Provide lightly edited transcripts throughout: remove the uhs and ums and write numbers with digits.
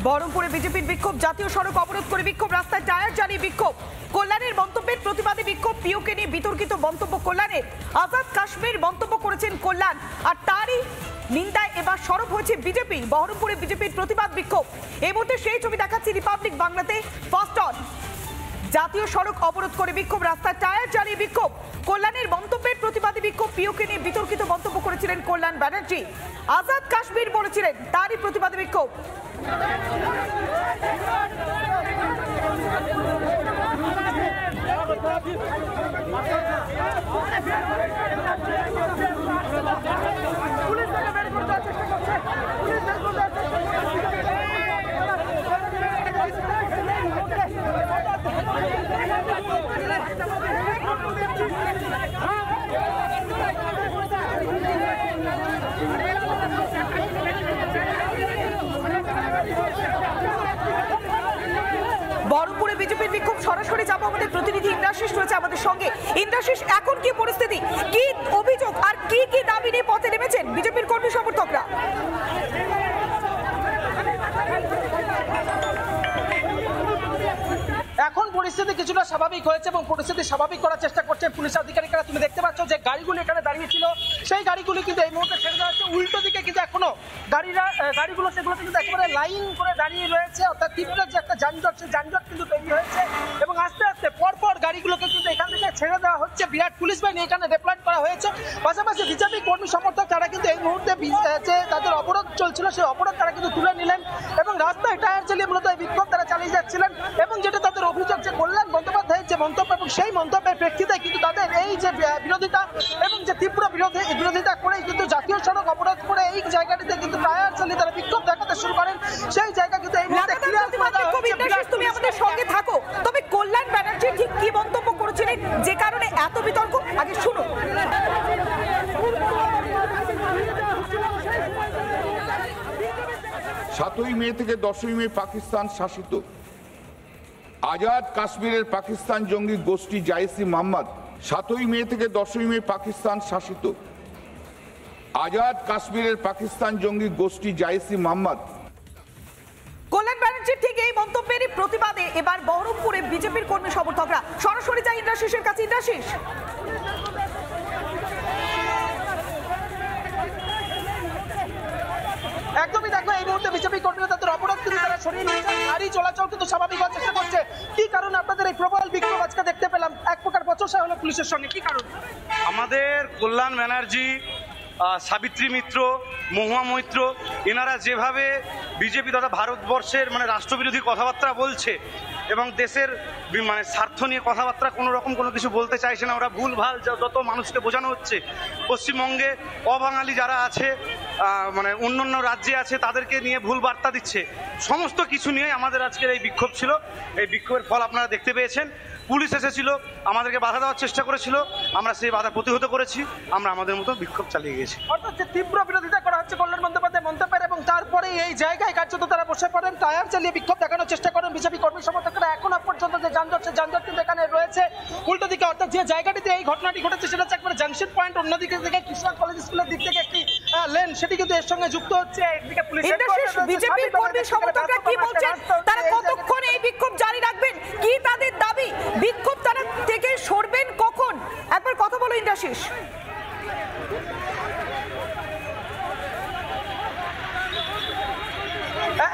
বহরমপুরে বিজেপির বিক্ষোভ, জাতীয় সড়ক অবরোধ করে বিক্ষোভ, রাস্তায় টায়ার জ্বালিয়ে বিক্ষোভ। কল্যাণের মন্তব্যের প্রতিবাদে বিক্ষোভ, পিওকে নিয়ে বিতর্কিত মন্তব্য কল্যাণের। আজাদ কাশ্মীর মন্তব্য করেছেন কল্যাণ, আর তারই নিন্দায় এবার সরব হয়েছে বিজেপি। বহরমপুরে বিজেপির প্রতিবাদ বিক্ষোভ। এই মুহূর্তে সেই ছবি দেখাচ্ছি রিপাবলিক বাংলাতে। ফার্স্ট অন, জাতীয় সড়ক অবরোধ করে বিক্ষোভ, রাস্তায় টায়ার জ্বালিয়ে বিক্ষোভ। কল্যাণের মন্তব্যের প্রতিবাদে বিক্ষোভ, পিওকে নিয়ে বিতর্কিত মন্তব্য করেছিলেন কল্যাণ ব্যানার্জি। আজাদ কাশ্মীর বলেছিলেন, তারই প্রতিবাদে বিক্ষোভ। বহরমপুরে বিজেপির বিক্ষোভ, সরাসরি যাবো আমাদের প্রতিনিধি ইন্দ্রাশিস রয়েছে আমাদের সঙ্গে। ইন্দ্রাশিস, এখন কি পরিস্থিতি, কি অভিযোগ আর কি কি দাবি নিয়ে পথে নেমেছেন বিজেপির কর্মী সমর্থকরা? এখন পরিস্থিতি কিছুটা স্বাভাবিক হয়েছে এবং পরিস্থিতি স্বাভাবিক করার চেষ্টা করছেন পুলিশ আধিকারিকরা। তুমি দেখতে পাচ্ছ যে গাড়িগুলো এখানে দাঁড়িয়ে ছিল, সেই গাড়িগুলি কিন্তু এই মুহূর্তে ছেড়ে দেওয়া হচ্ছে। উল্টো দিকে কিন্তু এখনো গাড়িগুলো সেগুলো কিন্তু একেবারে লাইন করে দাঁড়িয়ে রয়েছে, অর্থাৎ তীব্র যে একটা যানজট, সেই যানজট কিন্তু তৈরি হয়েছে এবং আস্তে আস্তে পরপর গাড়িগুলোকে কিন্তু এখান থেকে ছেড়ে দেওয়া হচ্ছে। বিরাট পুলিশ বাহিনী এখানে ডিপ্লয়েড করা হয়েছে। পাশাপাশি বিজেপি কর্মী সমর্থক তারা কিন্তু এই মুহূর্তে যে তাদের অবরোধ চলছিল, সেই অবরোধ তারা কিন্তু তুলে নিলেন এবং রাস্তায় টায়ার চালিয়ে মূলত এই বিক্ষোভ তারা চালিয়ে যাচ্ছিলেন। এবং যেটা তাদের অভিযোগ যে কল্যাণ বন্দ্যোপাধ্যায়ের যে মন্তব্য, এবং সেই মন্তব্যের প্রেক্ষিতে কিন্তু তাদের এই যে বিরোধিতা এবং যে তীব্র বিরোধিতা করেই কিন্তু জাতীয় সড়ক অবরোধ করে এই জায়গাটিতে কিন্তু টায়ার চালিয়ে তারা বিক্ষোভ দেখাতে শুরু করেন। সেই জায়গা কিন্তু এই মুহূর্তে তুমি আমাদের সঙ্গে থাকো। তবে কল্যাণ ব্যানার্জি ঠিক কি মন্তব্য করেছিলেন যে কারণে এত বিতর্ক, আগে শুনুন। 7ই মে থেকে 10ই মে পাকিস্তান শাসিত আজাদ কাশ্মীরের পাকিস্তান জঙ্গি গোষ্ঠী জাইসি মোহাম্মদ। 7ই মে থেকে 10ই মে পাকিস্তান শাসিত আজাদ কাশ্মীরের পাকিস্তান জঙ্গি গোষ্ঠী জাইসি মোহাম্মদ। কল্যাণ ব্যানার্জির ঠিক এই মন্তব্যের প্রতিবাদে এবার বহরমপুরে বিজেপির কর্মী সমর্থকরা। সরাসরি যাই ইন্দ্রাশিসের কাছে। ইন্দ্রাশিস, একদমই দেখো, এই মুহূর্তে বিজেপি কর্মীরা তাদের অবরোধ কিন্তু তারা সরিয়ে নিয়েছেন। গাড়ি চলাচল কিন্তু স্বাভাবিক হওয়ার চেষ্টা করছে। কি কারণে আপনাদের এই প্রবল বিক্ষোভ আজকে দেখতে পেলাম? এক প্রকার বচসা হলো পুলিশের সঙ্গে, কি কারণ? আমাদের কল্যাণ ব্যানার্জি, সাবিত্রী মিত্র, মহুয়া মৈত্র, এনারা যেভাবে বিজেপি তথা ভারতবর্ষের রাষ্ট্রবিরোধী কথাবার্তা বলছে এবং দেশের স্বার্থ নিয়ে কথাবার্তা কোনো রকম কোনো কিছু বলতে চাইছে না, ওরা ভুলভাল যত মানুষকে বোঝানো হচ্ছে। পশ্চিমবঙ্গে অবাঙালি যারা আছে, অন্য রাজ্যে আছে, তাদেরকে নিয়ে ভুল বার্তা দিচ্ছে। সমস্ত কিছু নিয়ে আমাদের আজকের এই বিক্ষোভ ছিল। এই বিক্ষোভের ফল আপনারা দেখতে পেয়েছেন। পুলিশ এসেছিল, আমাদেরকে বাধা দেওয়ার চেষ্টা করেছিল, আমরা সেই বাধা প্রতিহত করেছি, আমরা আমাদের মতো বিক্ষোভ চালিয়ে গেছি। অর্থাৎ যে তীব্র বিরোধিতা করা হচ্ছে কল্যাণ বন্দ্যোপাধ্যায় মন্তব্যের, এবং তারপরে এই জায়গায় কার্যত তারা বসে পড়েন, টায়ার চালিয়ে বিক্ষোভ দেখানোর চেষ্টা করেন বিজেপি কর্মী সমর্থকরা। এখনো পর্যন্ত যে যানজট, সে যানজট কিন্তু এখানে রয়েছে উল্টো দিকে। অর্থাৎ যে জায়গাটিতে এই ঘটনাটি ঘটেছে সেটা হচ্ছে একবারে জাংশন পয়েন্ট, অন্যদিকে থেকে কৃষ্ণা কলেজ স্কুলের দিক থেকে একটি লেন, সেটি কিন্তু এর সঙ্গে যুক্ত হচ্ছে। একদিকে পুলিশ, বিজেপির কর্মী সমর্থকরা কি বলছেন, তারা কতক্ষণ এই বিক্ষোভ জারি রাখবেন, কি তাদের দাবি, বিক্ষোভ তারা থেকে সরবেন কখন? একবার কথা বলো ইন্দ্রাশিস।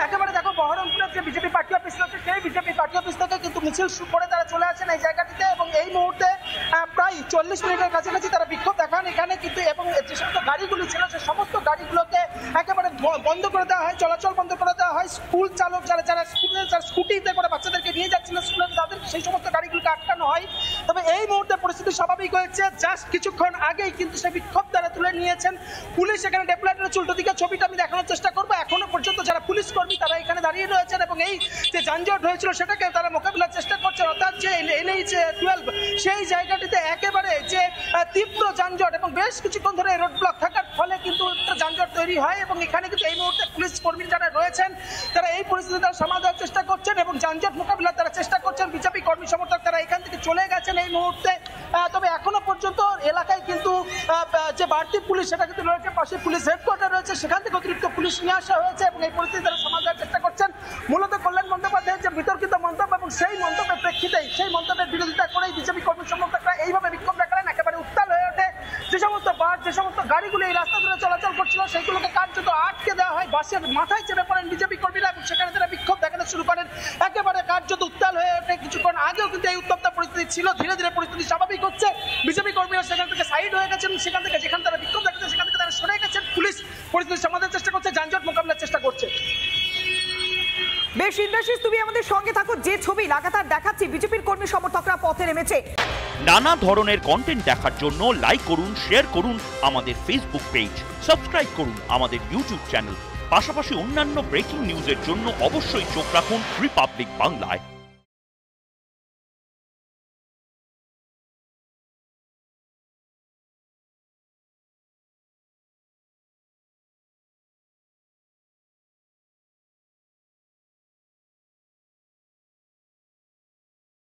একেবারে দেখো, বহরমপুরের যে বিজেপি পার্টি অফিস রয়েছে, সেই বিজেপি পার্টি অফিস থেকে কিন্তু মিছিল করে তারা চলে আসেন এই জায়গাটিতে এবং এই মুহূর্তে প্রায় 40 মিনিটের কাছাকাছি তারা বিক্ষোভ দেখান এখানে কিন্তু। এবং যে সমস্ত গাড়িগুলি ছিল, সে সমস্ত গাড়িগুলোকে একেবারে বন্ধ করে দেওয়া হয়, চলাচল বন্ধ করে দেওয়া হয়। স্কুল চালক যারা স্কুটিতে করে বাচ্চাদেরকে নিয়ে যাচ্ছিল স্কুলে, তাদের সেই সমস্ত গাড়িগুলোকে আটকানো হয়। তবে এই মুহূর্তে পরিস্থিতি স্বাভাবিক হয়েছে। জাস্ট কিছুক্ষণ আগেই কিন্তু সেই বিক্ষোভ তারা তুলে নিয়েছেন। পুলিশ এখানে ডেপ্লয়েড রয়েছে। উল্টো দিকে ছবিটা আমি দেখানোর চেষ্টা করবো। এখনো পর্যন্ত যারা পুলিশ কর্মী তারা এখানে দাঁড়িয়ে রয়েছেন এবং এই যে যানজট হয়েছিল সেটাকে তারা মোকাবিলার চেষ্টা করছেন। অর্থাৎ যে NH-12 সেই জায়গাটিতে একেবারে যে তীব্র যানজট এবং বেশ কিছুক্ষণ ধরে রোড ব্লক থাকার ফলে কিন্তু একটা যানজট তৈরি হয় এবং এখানে কিন্তু এই মুহূর্তে পুলিশ কর্মী যারা রয়েছেন তারা এই পরিস্থিতি তারা সামাল দেওয়ার চেষ্টা করছেন এবং যানজট মোকাবিলার তারা চেষ্টা করছেন। বিজেপি কর্মী সমর্থক তারা এখান থেকে চলে গেছেন এই মুহূর্তে। তবে এখনো পর্যন্ত এলাকায় কিন্তু যে বাড়তি পুলিশ সেটা কিন্তু রয়েছে, পাশে পুলিশ হেডকোয়ার্টার রয়েছে, সেখান থেকে অতিরিক্ত পুলিশ নিয়ে আসা হয়েছে এবং এই পরিস্থিতি তারা সামাল দেওয়ার চেষ্টা করছেন। বাসের মাথায় চেপে পড়েন বিজেপি কর্মীরা এবং সেখানে তারা বিক্ষোভ দেখাতে শুরু করেন। একেবারে কার্যত উত্তাল হয়ে ওঠে। কিছুক্ষণ আগেও কিন্তু এই উত্তপ্ত পরিস্থিতি ছিল, ধীরে ধীরে পরিস্থিতি স্বাভাবিক হচ্ছে। বিজেপি কর্মীরা সেখান থেকে সাইড হয়ে গেছেন, সেখান থেকে যেখানে তারা বিক্ষোভ দেখাচ্ছে সেখান থেকে তারা সরে গেছেন। পুলিশ পরিস্থিতি সামাল চেষ্টা করছে, যানজট মোকাবিলার চেষ্টা করছে। বেশ ইন্দ্রাশিস, তুমি আমাদের সঙ্গে থাকো। যে ছবি লাগাতার দেখাচ্ছি, বিজেপির কর্মী সমর্থকরা পথে নেমেছে। নানা ধরনের কন্টেন্ট দেখার জন্য লাইক করুন, শেয়ার করুন আমাদের ফেসবুক পেজ, সাবস্ক্রাইব করুন আমাদের ইউটিউব চ্যানেল। পাশাপাশি অন্যান্য ব্রেকিং নিউজের জন্য অবশ্যই চোখ রাখুন রিপাবলিক বাংলায়।